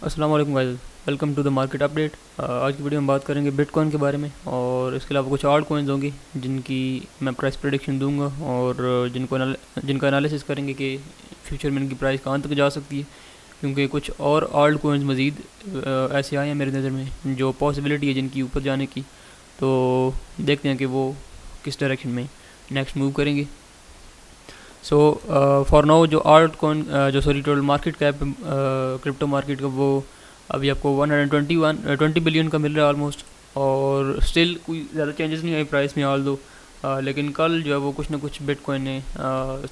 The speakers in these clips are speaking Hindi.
अस्सलाम वालेकुम guys, welcome to the market update. आज की वीडियो में बात करेंगे बिटकॉइन के बारे में और इसके अलावा कुछ आल्ट कॉइन्स होंगी जिनकी मैं प्राइस प्रेडिक्शन दूंगा और जिनका एनालिसिस करेंगे कि फ्यूचर में इनकी प्राइस कहाँ तक जा सकती है, क्योंकि कुछ और आल्ट कॉइन्स मज़ीद ऐसे आए हैं मेरी नज़र में जो पॉसिबिलिटी है जिनकी ऊपर जाने की। तो देखते हैं कि वो किस डायरेक्शन में नेक्स्ट मूव करेंगे। सो फॉर नाउ जो alt coin total market cap crypto market का वो अभी आपको 120 बिलियन का मिल रहा है ऑलमोस्ट, और स्टिल कोई ज़्यादा चेंजेस नहीं आई प्राइस में ऑल दो। लेकिन कल जो है वो कुछ ना कुछ बिटकॉइन ने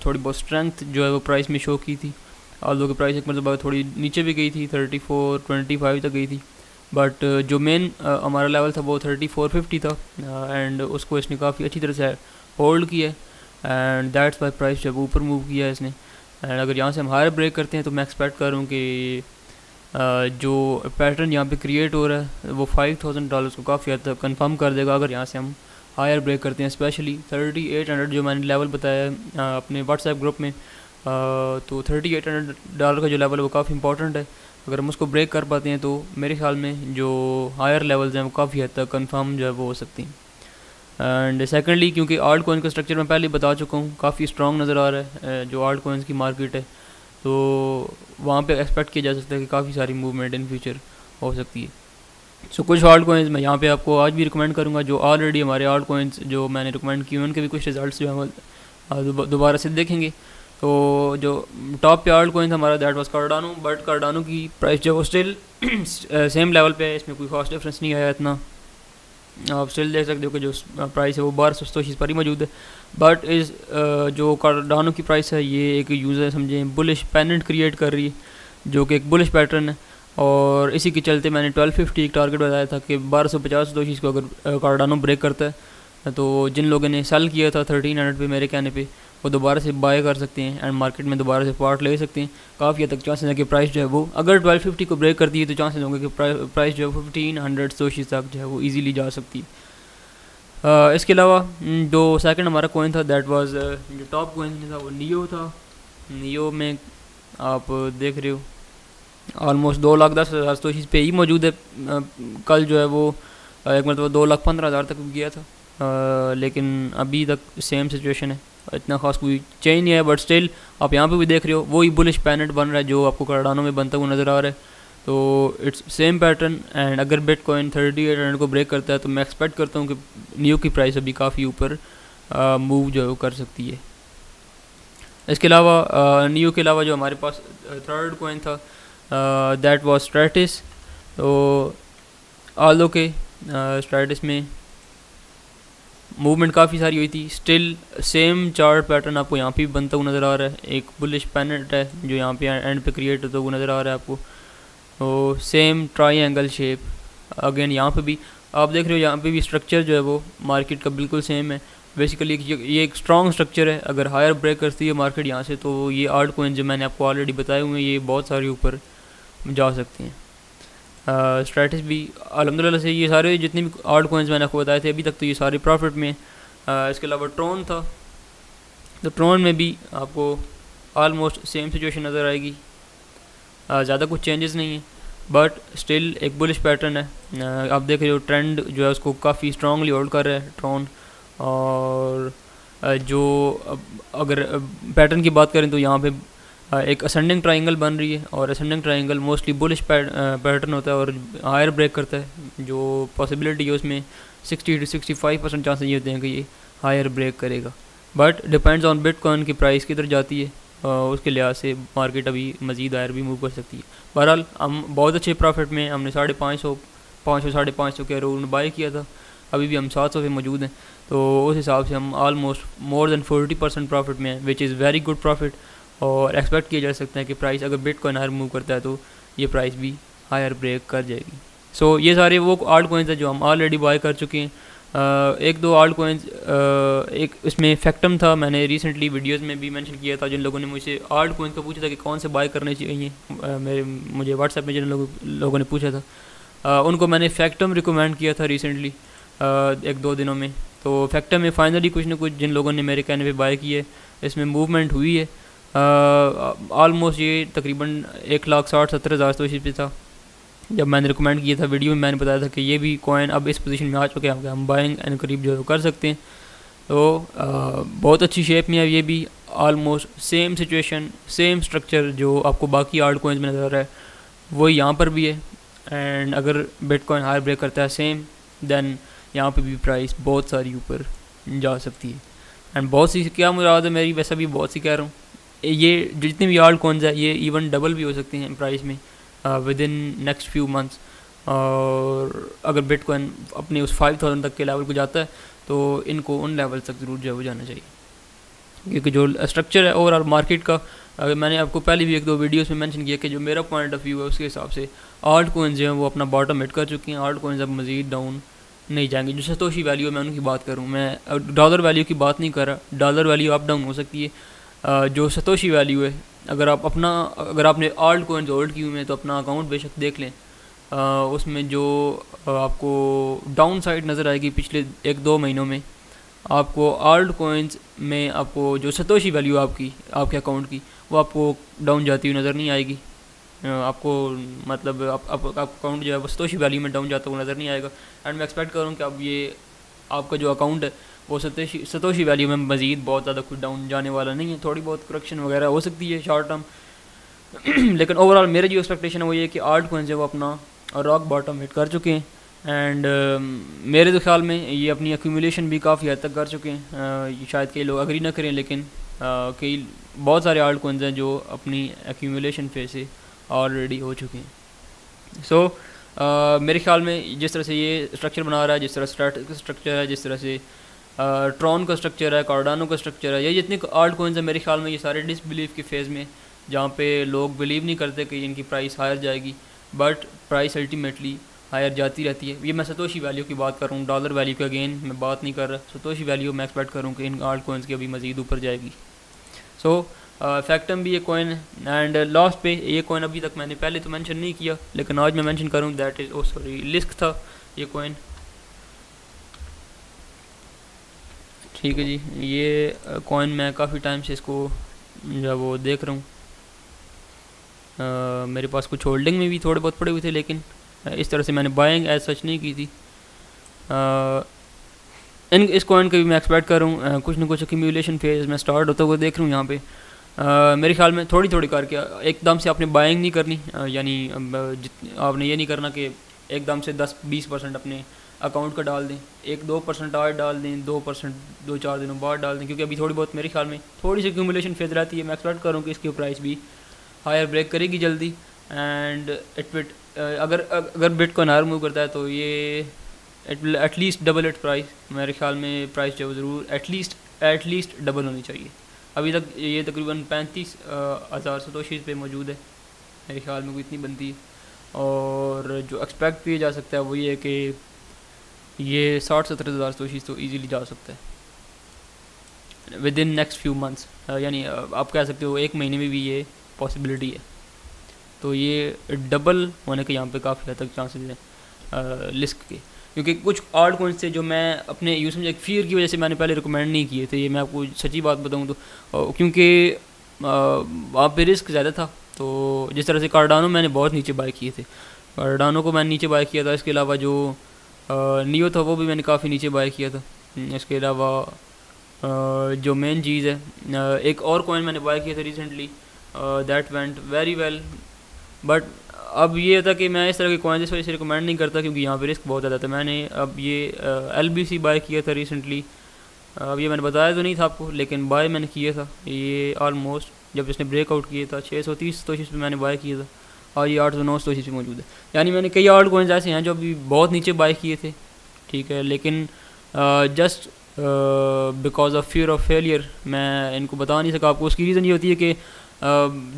थोड़ी बहुत स्ट्रेंथ जो है वो प्राइस में शो की थी। ऑल दो की प्राइस एक मतलब थोड़ी नीचे भी गई थी, 34-25 तक गई थी, बट जो मेन हमारा लेवल था वो 3450 था एंड उसको इसने काफ़ी अच्छी तरह से होल्ड किया है एंड दैट्स वाई प्राइस जब ऊपर मूव किया है इसने। एंड अगर यहाँ से हम हायर ब्रेक करते हैं तो मैं एक्सपेक्ट कर रहा हूँ कि जो पैटर्न यहाँ पे क्रिएट हो रहा है वो $5000 को काफ़ी हद तक कन्फर्म कर देगा अगर यहाँ से हम हायर ब्रेक करते हैं। स्पेशली 3800 जो मैंने लेवल बताया है अपने व्हाट्सएप ग्रुप में, तो $3800 का जो लेवल है वो काफ़ी इंपॉर्टेंट है। अगर हम उसको ब्रेक कर पाते हैं तो मेरे ख्याल में जो हायर लेवल्स हैं वो काफ़ी हद तक कन्फर्म जो है वो हो सकती हैं। एंड सेकेंडली क्योंकि आल्ट कॉइन का स्ट्रक्चर मैं पहले बता चुका हूँ, काफ़ी स्ट्रॉन्ग नज़र आ रहा है जो आल्ट कॉइन्स की मार्केट है, तो वहाँ पे एक्सपेक्ट किया जा सकता है कि काफ़ी सारी मूवमेंट इन फ्यूचर हो सकती है। सो कुछ आल्ट कॉइन्स मैं यहाँ पे आपको आज भी रिकमेंड करूँगा जो ऑलरेडी हमारे आल्ट कॉइन्स जो मैंने रिकमेंड किए उनके भी कुछ रिजल्ट्स जो है दोबारा से देखेंगे। तो जो टॉप पे आल्ट कॉइन था हमारा that was Cardano, but Cardano की प्राइस जो वो स्टिल सेम लेवल पे है, इसमें कोई खास डिफरेंस नहीं आया इतना। आप स्टिल देख सकते हो कि जो प्राइस है वो 1200 पर ही मौजूद है, बट इस जो कार्डानो की प्राइस है ये एक यूज़र समझें बुलिश पेनेंट क्रिएट कर रही है जो कि एक बुलिश पैटर्न है, और इसी के चलते मैंने 1250 एक टारगेट बताया था कि 1250 को अगर कार्डानो ब्रेक करता है तो जिन लोगों ने सेल किया था 1300 पे मेरे कहने पे वो दोबारा से बाय कर सकते हैं एंड मार्केट में दोबारा से पार्ट ले सकते हैं। काफ़ी हद तक चांसेस है कि प्राइस जो है वो अगर 1250 को ब्रेक करती है तो चांसेस होंगे कि प्राइस जो है 1500 सोशीज तक जो है वो इजीली जा सकती है। इसके अलावा जो सेकंड हमारा कॉइन था दैट वाज जो टॉप कॉइन था वो नियो था। नियो में आप देख रहे हो ऑलमोस्ट 2,10,000 सोशीज पे ही मौजूद है। कल जो है वो एक मतलब 2,15,000 तक गया था, लेकिन अभी तक सेम सिचुएशन है, इतना खास कोई चेंज नहीं है। बट स्टिल आप यहाँ पे भी देख रहे हो वही बुलिश पैनेट बन रहा है जो आपको कार्डानो में बनता हुआ नज़र आ रहा है, तो इट्स सेम पैटर्न। एंड अगर बिटकॉइन 3800 को ब्रेक करता है तो मैं एक्सपेक्ट करता हूँ कि नियो की प्राइस अभी काफ़ी ऊपर मूव जो है वो कर सकती है। इसके अलावा नियो के अलावा जो हमारे पास थर्ड कॉइन था दैट वाज स्ट्रैटिस। तो आल्दो के स्ट्रैटिस में मूवमेंट काफ़ी सारी हुई थी, स्टिल सेम चार्ट पैटर्न आपको यहाँ पे भी बनता हुआ नज़र आ रहा है। एक बुलिश पैनेट है जो यहाँ पे एंड पे क्रिएट होता हुआ नज़र आ रहा है आपको, तो सेम ट्रायंगल शेप अगेन यहाँ पे भी आप देख रहे हो। यहाँ पे भी स्ट्रक्चर जो है वो मार्केट का बिल्कुल सेम है। बेसिकली ये एक स्ट्रॉन्ग स्ट्रक्चर है, अगर हायर ब्रेक करती है मार्केट यहाँ से तो ये आल्ट कॉइन जो मैंने आपको ऑलरेडी बताए हुए हैं ये बहुत सारे ऊपर जा सकती हैं। स्ट्रैटिस भी अल्हम्दुलिल्लाह से ये सारे जितने भी आल्ट कॉइन्स मैंने आपको बताए थे अभी तक तो ये सारे प्रॉफिट में। इसके अलावा ट्रोन था, तो ट्रोन में भी आपको ऑलमोस्ट सेम सिचुएशन नज़र आएगी, ज़्यादा कुछ चेंजेस नहीं है, बट स्टिल एक बुलिश पैटर्न है। आप देख रहे हो ट्रेंड जो है उसको काफ़ी स्ट्रांगली होल्ड कर रहा है ट्रोन। और जो अगर पैटर्न की बात करें तो यहाँ पे एक असेंडिंग ट्रायंगल बन रही है, और ascending triangle mostly bullish pattern होता है और हायर ब्रेक करता है। जो पॉसिबिलिटी है उसमें 60 to 65% चांसेस ये होते हैं कि ये हायर ब्रेक करेगा, बट डिपेंड्स ऑन बिटकॉइन की प्राइस किधर जाती है, उसके लिहाज से मार्केट अभी मज़ीद हायर भी मूव कर सकती है। बहरहाल हम बहुत अच्छे प्रॉफिट में हमने 550 550 के अराउंड बाय किया था, अभी भी हम 700 पे मौजूद हैं, तो उस हिसाब से हम ऑलमोस्ट मोर देन 40% प्रॉफिट में हैं, which is very good profit. और एक्सपेक्ट किया जा सकता है कि प्राइस अगर बिटकॉइन हायर मूव करता है तो ये प्राइस भी हायर ब्रेक कर जाएगी। सो ये सारे वो आल्ट कॉइन्स हैं जो हम ऑलरेडी बाय कर चुके हैं। एक दो आल्ट कॉइन्स, एक इसमें फैक्टम था, मैंने रिसेंटली वीडियोस में भी मेंशन किया था। जिन लोगों ने मुझसे आल्ट कॉइन्स का पूछा था कि कौन से बाय करने चाहिए, मुझे व्हाट्सएप में जिन लोगों ने पूछा था उनको मैंने फैक्टम रिकमेंड किया था रिसेंटली एक दो दिनों में। तो फैक्टम में फाइनली कुछ ना कुछ जिन लोगों ने मेरे कहने पे बाय किए इसमें मूवमेंट हुई है। ऑलमोस्ट ये तकरीबन 1,60,70,000 तो इसी पे था, जब मैंने रिकमेंड किया था वीडियो में, मैंने बताया था कि ये भी कॉइन अब इस पोजीशन में आ चुके हैं, हम बाइंग एंड करीब जो कर सकते हैं। तो बहुत अच्छी शेप में है ये भी, almost same situation, same structure जो आपको बाकी आल्ट कॉइन्स में नज़र आ रहा है वो यहाँ पर भी है। एंड अगर बिटकॉइन हायर ब्रेक करता है सेम, देन यहाँ पे भी प्राइस बहुत सारी ऊपर जा सकती है। एंड बहुत सी, क्या मुराद है मेरी, वैसा भी बहुत सी कह रहा हूँ, ये जितने भी आल्ट कॉइन्स है ये इवन डबल भी हो सकते हैं प्राइस में with in next few months. और अगर बिटकॉइन अपने उस 5000 तक के लेवल को जाता है तो इनको उन लेवल तक ज़रूर जो है वो जाना चाहिए, क्योंकि जो स्ट्रक्चर है ओवरऑल मार्केट का, अगर मैंने आपको पहले भी एक दो वीडियोस में मेंशन किया कि जो मेरा पॉइंट ऑफ व्यू है उसके हिसाब से आल्ट कॉइन्स जो हैं वो अपना बॉटम हिट कर चुकी हैं। आल्ट कॉइन्स अब मज़ीद डाउन नहीं जाएंगे। जो सतोशी वैल्यू है मैं उनकी बात करूँ, मैं डॉलर वैल्यू की बात नहीं कर रहा। डॉलर वैल्यू अप डाउन हो सकती है, जो सतोशी वैल्यू है, अगर आपने आल्ट कॉइन्स होल्ड की हुई हैं तो अपना अकाउंट बेशक देख लें, उसमें जो आपको डाउन साइड नज़र आएगी पिछले 1-2 महीनों में, आपको आल्ट कॉइन्स में आपको जो सतोशी वैल्यू आपकी आपके अकाउंट की वो आपको डाउन जाती हुई नज़र नहीं आएगी। आपको मतलब आप अकाउंट जो है वो सतोशी वैल्यू में डाउन जाता हुआ नज़र नहीं आएगा। एंड मैं एक्सपेक्ट करूँ कि अब ये आपका जो अकाउंट है वो सतोशी वैल्यू में मज़ीद बहुत ज़्यादा कुछ डाउन जाने वाला नहीं है। थोड़ी बहुत करेक्शन वगैरह हो सकती है शॉर्ट टर्म लेकिन ओवरऑल मेरी जो एक्सपेक्टेशन है वो ये कि आल्ट कॉइन्स है वो अपना रॉक बॉटम हिट कर चुके हैं। एंड मेरे तो ख्याल में ये अपनी एक्यूमुलेशन भी काफ़ी हद तक कर चुके हैं। शायद कई लोग अग्री ना करें, लेकिन कई बहुत सारे आल्ट कॉइन्स हैं जो अपनी एक्यूमुलेशन फेज से ऑलरेडी हो चुके हैं। सो मेरे ख्याल में जिस तरह से ये स्ट्रक्चर बना रहा है, जिस तरह स्टैटिक स्ट्रक्चर है, जिस तरह से ट्रॉन का स्ट्रक्चर है, कार्डानो का स्ट्रक्चर है, ये जितने आल्ट कॉइन्स हैं मेरे ख्याल में ये सारे डिसबिलीव के फेज़ में, जहाँ पे लोग बिलीव नहीं करते कि इनकी प्राइस हायर जाएगी, बट प्राइस अल्टीमेटली हायर जाती रहती है। ये मैं सतोशी वैल्यू की बात कर रहा हूँ, डॉलर वैल्यू की अगेन मैं बात नहीं कर रहा। सतोशी वैल्यू मैं एक्सपेक्ट करूँ कि इन आल्ट कॉइन्स की अभी मज़ीद ऊपर जाएगी। सो फैक्टम भी ये कॉइन है। एंड लास्ट पे ये कॉइन अभी तक मैंने पहले तो मेंशन नहीं किया, लेकिन आज मैं मेंशन करूँ, दैट इज़ सॉरी लिस्क था ये कॉइन। ठीक है जी, ये कॉइन मैं काफ़ी टाइम से इसको जो वो देख रहा हूँ। मेरे पास कुछ होल्डिंग में भी थोड़े बहुत पड़े हुए थे, लेकिन इस तरह से मैंने बाइंग एज सच नहीं की थी। इस कॉइन का भी मैं एक्सपेक्ट कर रहा हूँ कुछ ना कुछ एक्यूमुलेशन फेज में स्टार्ट होता हुआ देख रहा हूँ यहाँ पे। मेरे ख्याल में थोड़ी थोड़ी करके एकदम से आपने बाइंग नहीं करनी, यानी आपने ये नहीं करना कि एकदम से 10-20% अपने अकाउंट का डाल दें, 1-2% आज डाल दें, 2% 2-4 दिनों बाद डाल दें, क्योंकि अभी थोड़ी बहुत मेरे ख्याल में थोड़ी सी एक्यूमुलेशन फेज रहती है। मैं एक्सपेक्ट करूँ कि इसकी प्राइस भी हायर ब्रेक करेगी जल्दी। एंड अगर बिटकॉइन हायर मूव करता है तो ये एटलीस्ट डबल इट प्राइस, मेरे ख्याल में प्राइस जो ज़रूर एटलीस्ट डबल होनी चाहिए। अभी तक ये तकरीबन 35,000 सतोशीज़ पे मौजूद है, मेरे ख्याल में कोई इतनी बनती है। और जो एक्सपेक्ट किया जा सकता है वो ये है कि ये 60-70 हज़ार सतोशीज़ तो ईज़िली जा सकता है with in next few months, यानी आप कह सकते हो 1 महीने में भी ये पॉसिबिलिटी है। तो ये डबल होने के यहाँ पे काफ़ी हद तक चांसेस हैं लिस्क के, क्योंकि कुछ आल्ट कॉइन्स थे जो मैं अपने यूज में फियर की वजह से मैंने पहले रिकमेंड नहीं किए थे। ये मैं आपको सच्ची बात बताऊँ तो क्योंकि वहाँ पे रिस्क ज़्यादा था। तो जिस तरह से कार्डानो मैंने बहुत नीचे बाय किए थे, कार्डानो को मैंने नीचे बाय किया था। इसके अलावा जो नियो था वो भी मैंने काफ़ी नीचे बाय किया था। इसके अलावा जो मेन चीज़ है, एक और कॉइन मैंने बाय किया था recently, that went very well. But अब ये था कि मैं इस तरह के कॉइन इस वजह से रिकमेंड नहीं करता क्योंकि यहाँ पे रिस्क बहुत ज़्यादा था। मैंने अब ये LBC बाय किया था रिसेंटली, अब ये मैंने बताया तो नहीं था आपको, लेकिन बाय मैंने किया था। ये ऑलमोस्ट जब इसने ब्रेकआउट किया था 630 सतोशीज़ पे मैंने बाय किया था, और ये 809 सतोशीज़ पे मौजूद है। यानी मैंने कई आल्ट कॉइन्स ऐसे हैं जो अभी बहुत नीचे बाय किए थे, ठीक है, लेकिन just because of fear of failure मैं इनको बता नहीं सका आपको। उसकी रीज़न ये होती है कि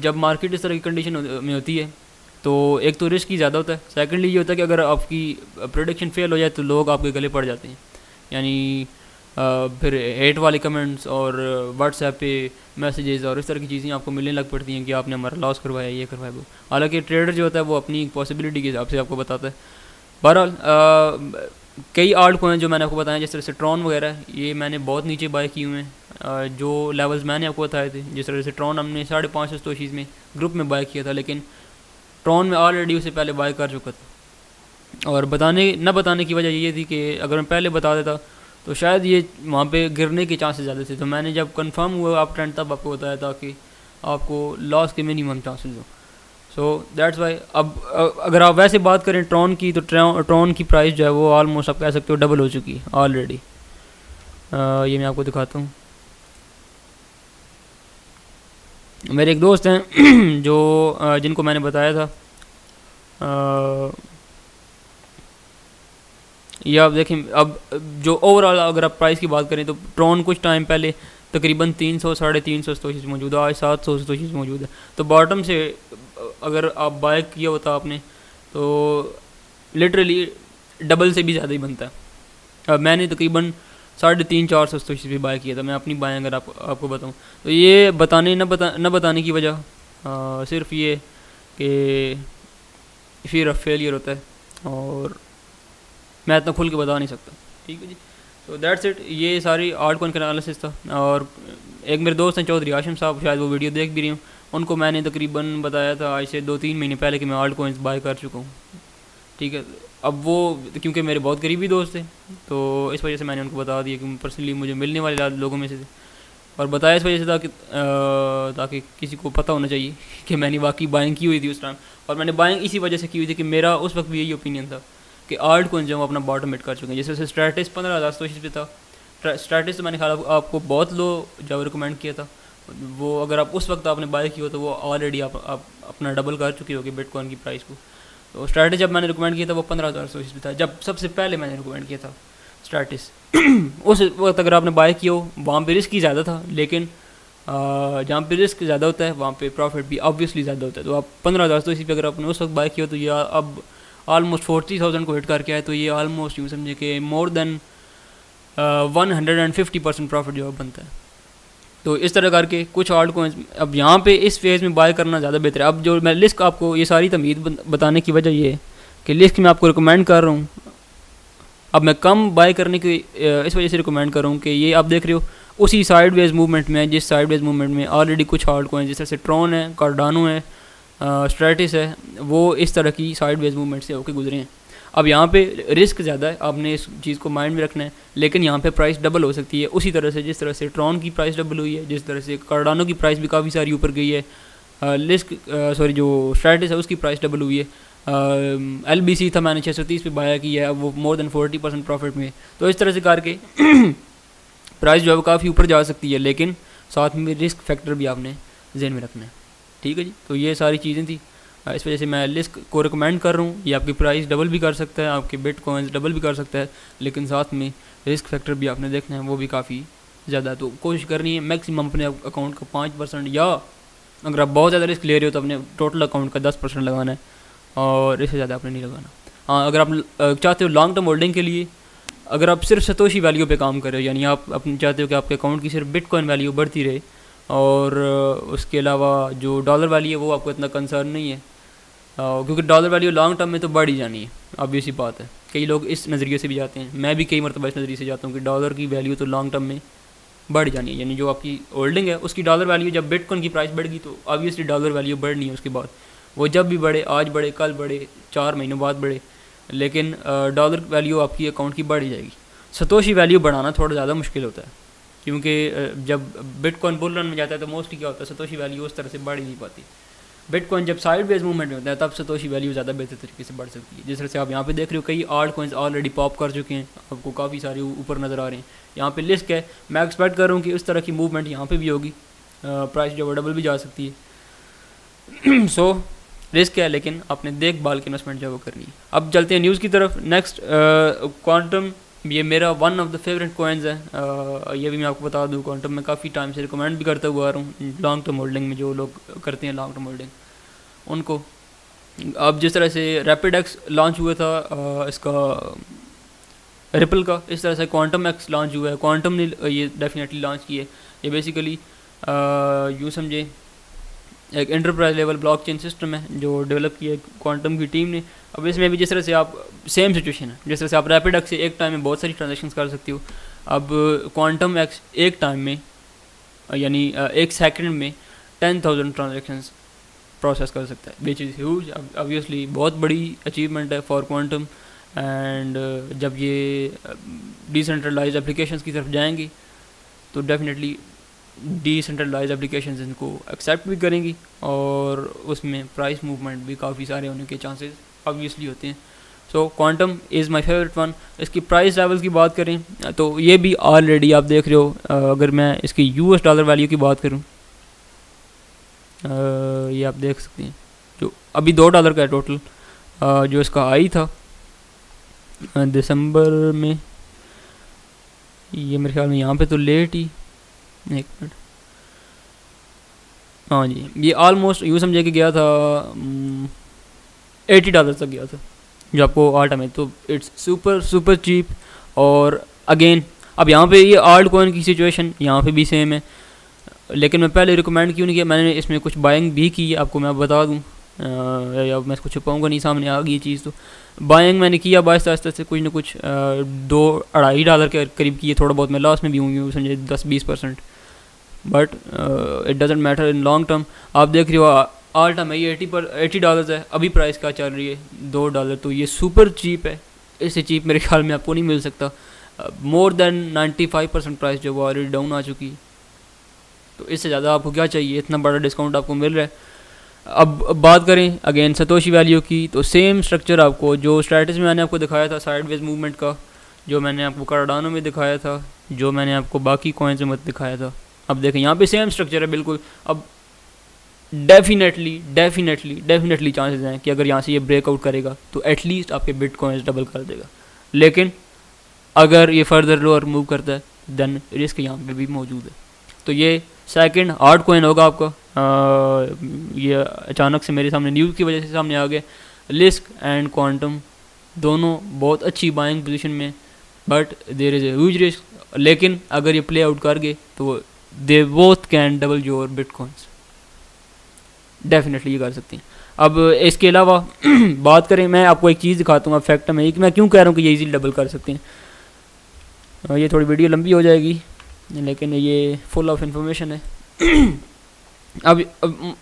जब मार्केट इस तरह की कंडीशन में होती है तो एक तो रिस्क ही ज़्यादा होता है, सेकेंडली ये होता है कि अगर आपकी प्रोडिक्शन फेल हो जाए तो लोग आपके गले पड़ जाते हैं। यानी फिर हेट वाले कमेंट्स और व्हाट्सएप पे मैसेजेस और इस तरह की चीज़ें आपको मिलने लग पड़ती हैं कि आपने हमारा लॉस करवाया, ये करवाया वो। हालांकि ट्रेडर जो होता है वो अपनी पॉसिबिलिटी के हिसाब से आपको बताता है। बहरहाल कई आल्ट कॉइन जो मैंने आपको बताया, जिस तरह से ट्रॉन वगैरह, ये मैंने बहुत नीचे बाय किए हुए हैं। जो लेवल्स मैंने आपको बताए थे, जिस तरह से ट्रॉन हमने 550 सतोशीज़ में ग्रुप में बाय किया था, लेकिन ट्रॉन में ऑलरेडी उसे पहले बाय कर चुका था, और बताने की वजह ये थी कि अगर मैं पहले बता देता तो शायद ये वहाँ पे गिरने के चांसेस ज़्यादा थे। तो मैंने जब कंफर्म हुआ आप ट्रेंड तब आपको बताया था कि आपको लॉस के मिनिमम चांसेस हो। सो दैट्स वाई अब अगर आप वैसे बात करें ट्रॉन की, तो ट्रॉन की प्राइस जो है वो ऑलमोस्ट आप कह सकते हो डबल हो चुकी है ऑलरेडी। ये मैं आपको दिखाता हूँ। मेरे एक दोस्त हैं जो जिनको मैंने बताया था, ये आप देखें। अब जो ओवरऑल अगर आप प्राइस की बात करें तो ट्रॉन कुछ टाइम पहले तकरीबन 300 350 सतोशी से मौजूद है, आज 700 सतोशी से मौजूद है। तो बॉटम से अगर आप बाय किया होता आपने तो लिटरली डबल से भी ज़्यादा ही बनता है। अब मैंने तकरीबन 350-400 सतोशी पे बाय किया था, मैं अपनी बाय अगर आपको बताऊं तो ये न बताने की वजह सिर्फ ये कि फियर ऑफ फेलियर होता है, और मैं इतना खुल के बता नहीं सकता। ठीक है जी, तो दैट्स इट। ये सारी आर्ट कॉइन का एनालिसिस था। और एक मेरे दोस्त हैं चौधरी आशिम साहब, शायद वो वीडियो देख भी रही हूँ, उनको मैंने तकरीबन बताया था आज से 2-3 महीने पहले कि मैं आर्ट कॉइन्स बाय कर चुका हूँ। ठीक है, अब वो क्योंकि मेरे बहुत करीबी दोस्त थे तो इस वजह से मैंने उनको बता दिया कि पर्सनली मुझे मिलने वाले लोगों में से थे, और बताया इस वजह से ताकि किसी को पता होना चाहिए कि मैंने वाकई बाइंग की हुई थी उस टाइम। और मैंने बाइंग इसी वजह से की हुई थी कि मेरा उस वक्त भी यही ओपिनियन था कि आर्ट कॉइन जो अपना बॉटम हिट कर चुके हैं। जैसे स्ट्रैटिस 15,000 सतोशी पे था। स्ट्रैटिस तो मैंने ख्याल आपको बहुत लो जब रिकमेंड किया था, वो अगर आप उस वक्त आपने बाय किया हो तो वो ऑलरेडी आप अपना डबल कर चुके होगे बिटकॉइन की प्राइस को। तो स्ट्रैटिस जब मैंने रिकमेंड किया था वो 15,000 सतोशी पे था, जब सबसे पहले मैंने रिकमेंड किया था स्ट्रैटिस। उस वक्त अगर आपने बाय किया हो वहाँ पे रिस्क ही ज़्यादा था, लेकिन जहाँ पे रिस्क ज़्यादा होता है वहाँ पे प्रॉफिट भी ऑब्वियसली ज़्यादा होता है। तो आप 15,000 सतोशी पे अगर आपने उस वक्त बाय किया हो तो ये अब ऑलमोस्ट 40,000 को हिट करके आए, तो ये ऑलमोस्ट यूँ समझे कि मोर देन 150% प्रॉफिट जो है बनता है। तो इस तरह करके कुछ आल्ट कॉइन्स अब यहाँ पे इस फेज़ में बाय करना ज़्यादा बेहतर है। अब जो मैं लिस्ट आपको ये सारी तमीद बताने की वजह ये है कि लिस्ट मैं आपको रिकमेंड कर रहा हूँ, अब मैं कम बाय करने की इस वजह से रिकमेंड कर रहा हूँ कि ये आप देख रहे हो उसी साइडवेज मूवमेंट में, जिस साइडवेज मूवमेंट में ऑलरेडी कुछ आल्ट कॉइन्स जिस तरह से ट्रॉन है, कार्डानो है, स्ट्रैटिस है, वो इस तरह की साइडवेज मूवमेंट से होकर गुजरे हैं। अब यहाँ पे रिस्क ज़्यादा है, आपने इस चीज़ को माइंड में रखना है, लेकिन यहाँ पे प्राइस डबल हो सकती है उसी तरह से जिस तरह से ट्रॉन की प्राइस डबल हुई है, जिस तरह से कार्डानो की प्राइस भी काफ़ी सारी ऊपर गई है, जो स्ट्रैटिस है उसकी प्राइस डबल हुई है। LBC था मैंने 630 पे बाय किया है, अब वो मोर देन 40% प्रॉफिट में। तो इस तरह से करके प्राइस जो है वो काफ़ी ऊपर जा सकती है, लेकिन साथ में रिस्क फैक्टर भी आपने जहन में रखना है। ठीक है जी, तो ये सारी चीज़ें थी, इस वजह से मैं लिस्ट को रिकमेंड कर रहा हूँ। ये आपकी प्राइस डबल भी कर सकता है, आपके बिटकॉइंस डबल भी कर सकता है, लेकिन साथ में रिस्क फैक्टर भी आपने देखना है, वो भी काफ़ी ज़्यादा। तो कोशिश करनी है मैक्सिमम अपने अकाउंट का 5%, या अगर आप बहुत ज़्यादा रिस्क ले रहे हो तो अपने टोटल अकाउंट का 10% लगाना है, और इससे ज़्यादा आपने नहीं लगाना। हाँ, अगर आप चाहते हो लॉन्ग टर्म होल्डिंग के लिए, अगर आप सिर्फ सतोशी वैल्यू पे काम कर रहे हो, यानी आप अपने चाहते हो कि आपके अकाउंट की सिर्फ बिटकॉइन वैल्यू बढ़ती रहे और उसके अलावा जो डॉलर वैल्यू है वो आपको इतना कंसर्न नहीं है, क्योंकि डॉलर वैल्यू लॉन्ग टर्म में तो बढ़ ही जानी है, ऑब्वियस सी बात है। कई लोग इस नज़रिए से भी जाते हैं, मैं भी कई मरतबा इस नज़रिए से जाता हूँ कि डॉलर की वैल्यू तो लॉन्ग टर्म में बढ़ जानी है, यानी जो आपकी होल्डिंग है उसकी डॉलर वैल्यू, जब बिटकॉइन की प्राइस बढ़ गई तो ऑब्वियसली डॉलर वैल्यू बढ़नी है उसके बाद, वो जब भी बढ़े, आज बढ़े, कल बढ़े, 4 महीनों बाद बढ़े, लेकिन डॉलर वैल्यू आपकी अकाउंट की बढ़ जाएगी। सतोशी वैल्यू बढ़ाना थोड़ा ज़्यादा मुश्किल होता है, क्योंकि जब बिटकॉइन बुल रन में जाता है तो मोस्टली क्या होता है, सतोशी वैल्यू उस तरह से बढ़ ही नहीं पाती। बिटकॉइन जब साइडवेज मूवमेंट में होता है तब सतोशी वैल्यू ज़्यादा बेहतर तरीके से बढ़ सकती है। जिस तरह से आप यहाँ पे देख रहे हो कई आल्ट कॉइन्स ऑलरेडी पॉप कर चुके हैं, आपको काफ़ी सारे ऊपर नज़र आ रहे हैं। यहाँ पे लिस्ट है, मैं एक्सपेक्ट कर रहा हूँ कि उस तरह की मूवमेंट यहाँ पे भी होगी, प्राइस जो डबल भी जा सकती है। सो रिस्क है, लेकिन आपने देखभाल की इन्वेस्टमेंट जो वो करनी है। अब चलते हैं न्यूज़ की तरफ। नेक्स्ट क्वांटम, ये मेरा one of the favourite coins है। ये भी मैं आपको बता दूं, क्वांटम में काफ़ी टाइम से रिकमेंड भी करता हुआ आ रहा हूँ लॉन्ग टर्म होल्डिंग में, जो लोग करते हैं लॉन्ग टर्म होल्डिंग उनको। अब जिस तरह से रैपिड एक्स लॉन्च हुआ था इसका रिपल का, इस तरह से क्वांटम एक्स लॉन्च हुआ है। क्वांटम ने ये डेफिनेटली लॉन्च की है। ये बेसिकली यूँ समझे एक एंटरप्राइज लेवल ब्लॉकचेन सिस्टम है जो डेवलप किया है क्वांटम की टीम ने। अब इसमें भी जिस तरह से आप सेम सिचुएशन है, जिस तरह से आप रैपिड एक्स से एक टाइम में बहुत सारी ट्रांजैक्शंस कर सकते हो, अब क्वांटम एक्स एक टाइम में यानी एक सेकंड में 10,000 ट्रांजैक्शंस प्रोसेस कर सकता है, विच इज़ ह्यूज, ऑब्वियसली बहुत बड़ी अचीवमेंट है फॉर क्वांटम। एंड जब ये डिसेंट्रलाइज एप्लीकेशंस की तरफ जाएंगी तो डेफिनेटली डिसेंट्रलाइज एप्लीकेशंस इनको एक्सेप्ट भी करेंगी और उसमें प्राइस मूवमेंट भी काफ़ी सारे होने के चांसेस ऑब्वियसली होते हैं। सो quantum is my favourite one. इसकी प्राइस लेवल की बात करें तो ये भी ऑलरेडी आप देख रहे हो, अगर मैं इसकी यूएस डॉलर वैल्यू की बात करूँ, ये आप देख सकते हैं जो अभी $2 का है टोटल। जो इसका आई था दिसंबर में, ये मेरे ख्याल में यहाँ पे तो लेट ही, एक मिनट, हाँ जी, ये ऑलमोस्ट यूँ समझे कि गया था $80 तक गया था जो आपको आल्ट में, तो इट्स सुपर सुपर चीप। और अगेन अब यहाँ पे ये आल्ट कॉइन की सिचुएशन यहाँ पे भी सेम है, लेकिन मैं पहले रिकमेंड क्यों नहीं किया, मैंने इसमें कुछ बाइंग भी की है, आपको मैं बता दूँ, अब मैं इसको छुपाऊँगा नहीं, सामने आ गई ये चीज़। तो बाइंग मैंने किया आहिस्ता आहिस्ता से कुछ ना कुछ $2-2.5 के करीब की है, थोड़ा बहुत मैं लॉस में भी हूँ समझे 10-20%, but it doesn't matter in long term. आप देख रहे हो आल्ट में ये $80 है, अभी प्राइस क्या चल रही है $2, तो ये सुपर चीप है, इससे चीप मेरे ख्याल में आपको नहीं मिल सकता। मोर देन 95% प्राइस जो वो ऑलरेडी डाउन आ चुकी है, तो इससे ज़्यादा आपको क्या चाहिए, इतना बड़ा डिस्काउंट आपको मिल रहा है। अब बात करें अगेन सतोशी वैल्यू की, तो सेम स्ट्रक्चर आपको जो स्ट्रैटेजी में मैंने आपको दिखाया था साइडवेज मूवमेंट का, जो मैंने आपको कार्डानो में दिखाया था, जो मैंने आपको बाकी कॉइन्स में मत दिखाया था, अब देखें यहाँ पे सेम स्ट्रक्चर है बिल्कुल। अब डेफिनेटली चांसेस हैं कि अगर यहाँ से ये ब्रेकआउट करेगा तो एटलीस्ट आपके बिटकॉइंस डबल कर देगा, लेकिन अगर ये फर्दर लोअर मूव करता है देन रिस्क यहाँ पे भी मौजूद है। तो ये सेकंड हार्ड कॉइन होगा आपका। ये अचानक से मेरे सामने न्यूज़ की वजह से सामने आ गया। लिस्क एंड क्वांटम दोनों बहुत अच्छी बाइंग पोजीशन में, but there is a huge risk, लेकिन अगर ये प्ले आउट कर गए तो they both can double your bitcoins, definitely ये कर सकती हैं। अब इसके अलावा बात करें, मैं आपको एक चीज़ दिखाता हूँ फैक्ट में कि मैं क्यों कह रहा हूँ कि ये इजीली डबल कर सकते हैं। ये थोड़ी वीडियो लंबी हो जाएगी लेकिन ये फुल ऑफ इंफॉर्मेशन है। अब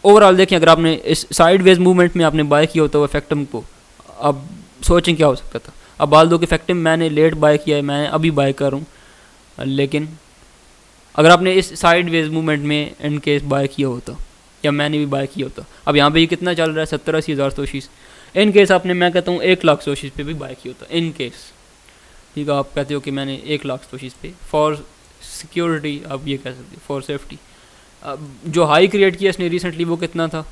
ओवरऑल देखें, अगर आपने इस साइडवेज मूवमेंट में आपने बाय किया होता है फैक्टम को, अब सोचें क्या हो सकता था। अब बाल दो कि फैक्टम मैंने लेट बाय किया है, मैं अभी बाय कर रहा हूँ, लेकिन अगर आपने इस साइडवेज मूवमेंट में इन केस बाय किया होता या मैंने भी बाय किया होता, अब यहाँ पे ये कितना चल रहा है 70-80 हज़ार सोशीज़, इन केस आपने, मैं कहता हूँ 1 लाख सोशीज़ पे भी बाय किया होता इन केस, ठीक है। आप कहते हो कि मैंने 1 लाख सोशीज़ पे फॉर सिक्योरिटी, आप ये कह सकते हो फॉर सेफ्टी। जो हाई क्रिएट किया इसने रिसेंटली वो कितना था,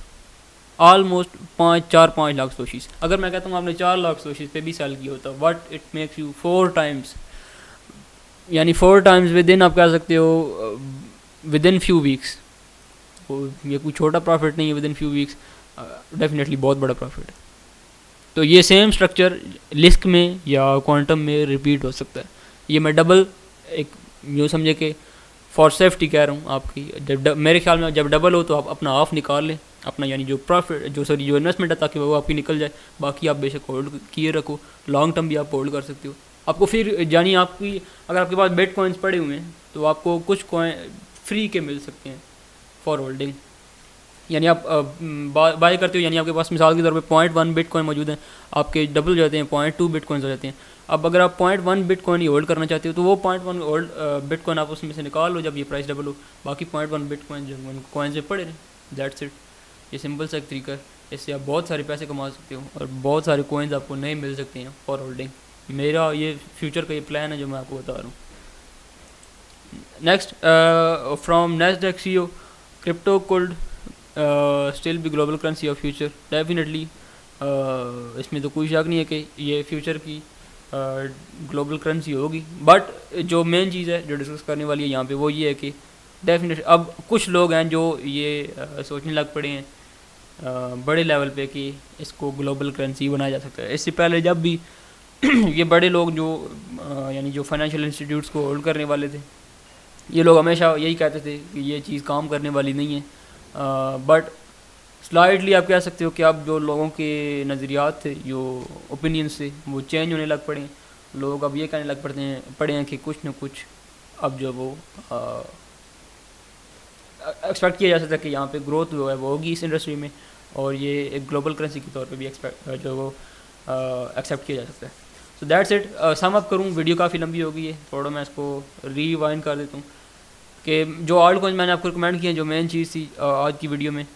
ऑलमोस्ट 4-5 लाख सोशीज़। अगर मैं कहता हूँ आपने 4 लाख सोशीज़ पे भी सेल किया होता, what it makes you 4 times, यानी 4 टाइम्स विद इन, आप कह सकते हो विद इन फ्यू वीक्स। तो ये कोई छोटा प्रॉफिट नहीं है, with in few weeks definitely बहुत बड़ा प्रॉफिट है। तो ये सेम स्ट्रक्चर लिस्क में या क्वांटम में रिपीट हो सकता है। ये मैं डबल एक यूँ समझे कि फॉर सेफ्टी कह रहा हूँ आपकी, जब मेरे ख्याल में जब डबल हो तो आप अपना ऑफ निकाल लें अपना, यानी जो प्रॉफिट जो इन्वेस्टमेंट है, ताकि वो आपकी निकल जाए। बाकी आप बेशक होल्ड किए रखो, लॉन्ग टर्म भी आप होल्ड कर सकते हो। आपको फिर यानी आपकी अगर आपके पास बिट कॉइन्स पड़े हुए हैं तो आपको कुछ कॉइन फ्री के मिल सकते हैं फॉर होल्डिंग, यानी आप बाय करते हो, यानी आपके पास मिसाल के तौर पे 0.1 बिटकॉइन मौजूद है, आपके डबल हो जाते हैं, 0.2 बिटकॉइंस हो जाते हैं। अब अगर आप 0.1 बिटकॉइन ही होल्ड करना चाहते हो तो वो 0.1 होल्ड बिटकॉइन आप उसमें से निकाल लो जब ये प्राइस डबल हो, बाकी 0.1 बिटकॉइन जो कॉइन से पड़े रहे, दैट्स इट। ये सिंपल सा एक तरीका है, इससे आप बहुत सारे पैसे कमा सकते हो और बहुत सारे कॉइन्स आपको नहीं मिल सकते हैं फॉर होल्डिंग। मेरा ये फ्यूचर का ये प्लान है जो मैं आपको बता रहा हूँ। Next, from NASDAQ CEO, crypto could still भी global currency of future, definitely इसमें तो कोई शक नहीं है कि ये फ्यूचर की ग्लोबल करेंसी होगी। बट जो मेन चीज़ है जो डिस्कस करने वाली है यहाँ पे वो ये है कि डेफिनेटली अब कुछ लोग हैं जो ये सोचने लग पड़े हैं बड़े लेवल पे कि इसको ग्लोबल करेंसी बनाया जा सकता है। इससे पहले जब भी ये बड़े लोग जो यानी जो फाइनेंशियल इंस्टीट्यूट्स को होल्ड करने वाले थे, ये लोग हमेशा यही कहते थे कि ये चीज़ काम करने वाली नहीं है। बट स्लाइटली आप कह सकते हो कि अब जो लोगों के नज़रियात थे, जो ओपिनियंस थे, वो चेंज होने लग पड़े हैं। लोग अब ये कहने लग पड़े हैं कि कुछ न कुछ अब जो वो एक्सपेक्ट किया जा सकता है कि यहाँ पे ग्रोथ जो है वो होगी इस इंडस्ट्री में। और ये एक ग्लोबल करेंसी के तौर पे भी एक्सेप्ट किया जा सकता है। So that's it. Sum up करूँ, वीडियो काफ़ी लंबी हो गई है, थोड़ा मैं इसको रीवाइंड कर देता हूँ कि जो आल्ट कॉइन मैंने आपको रिकमेंड किए हैं, जो मेन चीज़ थी आज की वीडियो में,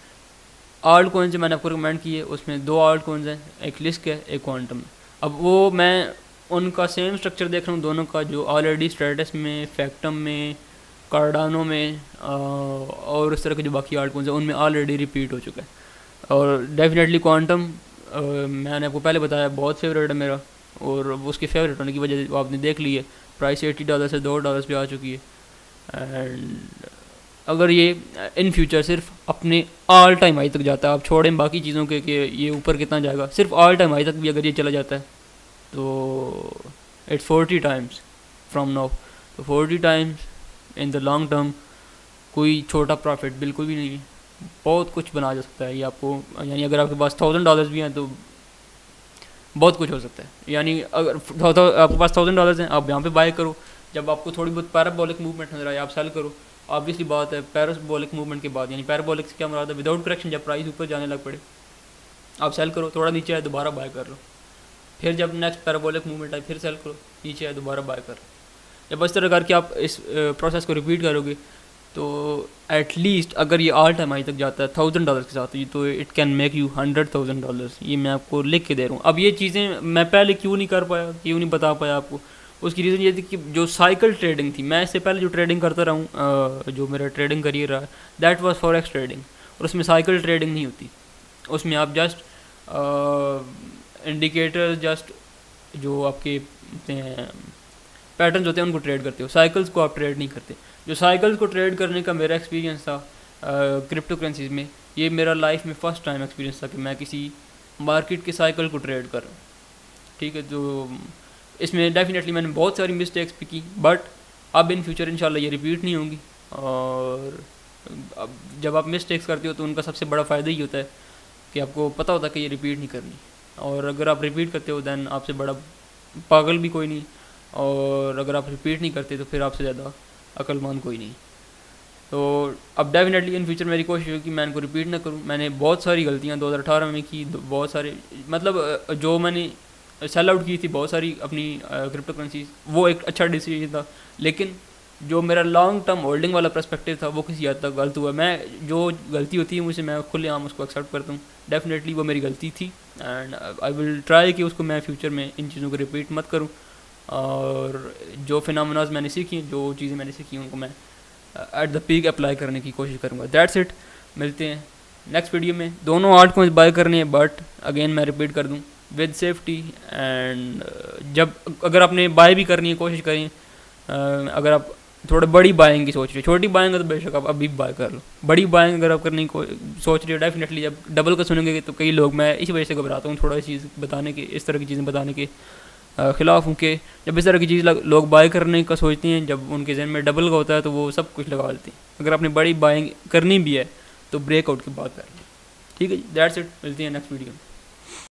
आल्ट कॉइन से मैंने आपको रिकमेंड किए, उसमें 2 आल्ट कॉइन्स हैं, एक लिस्क है, एक क्वांटम है। अब वो मैं उनका सेम स्ट्रक्चर देख रहा हूँ दोनों का, जो ऑलरेडी स्ट्रेटस में, फैक्टम में, कार्डानो में और इस तरह के जो बाकी आल्ट कॉइन्स हैं उनमें ऑलरेडी रिपीट हो चुका है। और डेफिनेटली क्वांटम मैंने आपको पहले बताया बहुत फेवरेट है मेरा, और उसके फेवरेट होने की वजह आपने देख ली है, प्राइस $80 से $2 पे आ चुकी है। एंड अगर ये इन फ्यूचर सिर्फ अपने ऑल टाइम हाई तक जाता है, आप छोड़ें बाकी चीज़ों के कि ये ऊपर कितना जाएगा, सिर्फ ऑल टाइम हाई तक भी अगर ये चला जाता है तो इट्स 40 टाइम्स फ्रॉम नाउ। तो 40 times in the long term कोई छोटा प्रॉफिट बिल्कुल भी नहीं है, बहुत कुछ बना जा सकता है ये आपको। यानी अगर आपके पास $1000 भी हैं तो बहुत कुछ हो सकता है। यानी अगर आपके पास $1000 हैं, आप यहाँ पे बाय करो, जब आपको थोड़ी बहुत पैराबोलिक मूवमेंट नजर आए आप सेल करो। ऑब्वियसली बात है, पैराबोलिक मूवमेंट के बाद, यानी पैराबोलिक से क्या मुराद है, विदाउट करेक्शन, जब प्राइस ऊपर जाने लग पड़े आप सेल करो, थोड़ा नीचे आए दोबारा बाय कर लो, फिर जब नेक्स्ट पैराबोलिक मूवमेंट आए फिर सेल करो, नीचे आए दोबारा बाय कर लो। जब इस तरह करके आप इस प्रोसेस को रिपीट करोगे तो एटलीस्ट अगर ये ऑल टाइम हाई तक जाता है $1000 के साथ, तो इट कैन मेक यू $100,000। ये मैं आपको लिख के दे रहा हूँ। अब ये चीज़ें मैं पहले क्यों नहीं कर पाया, क्यों नहीं बता पाया आपको, उसकी रीज़न ये थी कि जो साइकिल ट्रेडिंग थी, मैं इससे पहले जो ट्रेडिंग करता रहा हूँ, जो मेरा ट्रेडिंग करियर रहा, दैट वाज फॉरेक्स ट्रेडिंग, और उसमें साइकिल ट्रेडिंग नहीं होती। उसमें आप जस्ट इंडिकेटर, जस्ट जो आपके पैटर्न्स होते हैं उनको ट्रेड करते हो, साइकिल्स को आप ट्रेड नहीं करते। जो साइकिल्स को ट्रेड करने का मेरा एक्सपीरियंस था क्रिप्टो करेंसीज में, ये मेरा लाइफ में फ़र्स्ट टाइम एक्सपीरियंस था कि मैं किसी मार्केट के साइकिल को ट्रेड कर रहा हूँ। ठीक है, तो इसमें डेफिनेटली मैंने बहुत सारी मिस्टेक्स भी की, बट अब इन फ्यूचर इंशाल्लाह ये रिपीट नहीं होंगी। और अब जब आप मिस्टेक्स करते हो तो उनका सबसे बड़ा फ़ायदा ही होता है कि आपको पता होता है कि ये रिपीट नहीं करनी, और अगर आप रिपीट करते हो दैन आपसे बड़ा पागल भी कोई नहीं, और अगर आप रिपीट नहीं करते तो फिर आपसे ज़्यादा अक्लमंद कोई नहीं। तो अब डेफिनेटली इन फ्यूचर मेरी कोशिश होगी कि मैं इनको रिपीट ना करूँ। मैंने बहुत सारी गलतियाँ 2018 में की, बहुत सारे, मतलब जो मैंने सेल आउट की थी बहुत सारी अपनी क्रिप्टो करेंसी, वो एक अच्छा डिसीजन था, लेकिन जो मेरा लॉन्ग टर्म होल्डिंग वाला पर्सपेक्टिव था वो किसी हद तक गलत हुआ। मैं जो गलती होती है मुझे, मैं खुलेआम उसको एक्सेप्ट करता हूँ, डेफिनेटली वो मेरी गलती थी, एंड आई विल ट्राई कि उसको मैं फ्यूचर में इन चीज़ों को रिपीट मत करूँ। और जो फिनोमेनाज मैंने सीखी, जो चीज़ें मैंने सीखी, उनको मैं एट द पीक अप्लाई करने की कोशिश करूँगा। That's it. मिलते हैं नेक्स्ट वीडियो में। दोनों आर्ट को बाय करने हैं, बट अगेन मैं रिपीट कर दूँ, विद सेफ्टी। एंड जब अगर आपने बाय भी करनी है कोशिश करें, अगर आप थोड़ा बड़ी बाइंग की सोच रहे हो, छोटी बाइंग है तो बेशक आप अभी बाय कर लो, बड़ी बाइंग अगर आप करने की सोच रहे हो, डेफिनेटली जब डबल का सुनेंगे तो कई लोग, मैं इसी वजह से घबराता हूँ थोड़ा चीज़ बताने के, इस तरह की चीज़ें बताने के ख़िलाफ़ हूँ कि जब इस तरह की चीज़ लोग बाय करने का सोचते हैं, जब उनके जहन में डबल का होता है तो वो सब कुछ लगा लेते हैं। अगर आपने बड़ी बाइंग करनी भी है तो ब्रेकआउट की बात कर लें। ठीक है जी, दैट्स इट। मिलते हैं नेक्स्ट वीडियो में।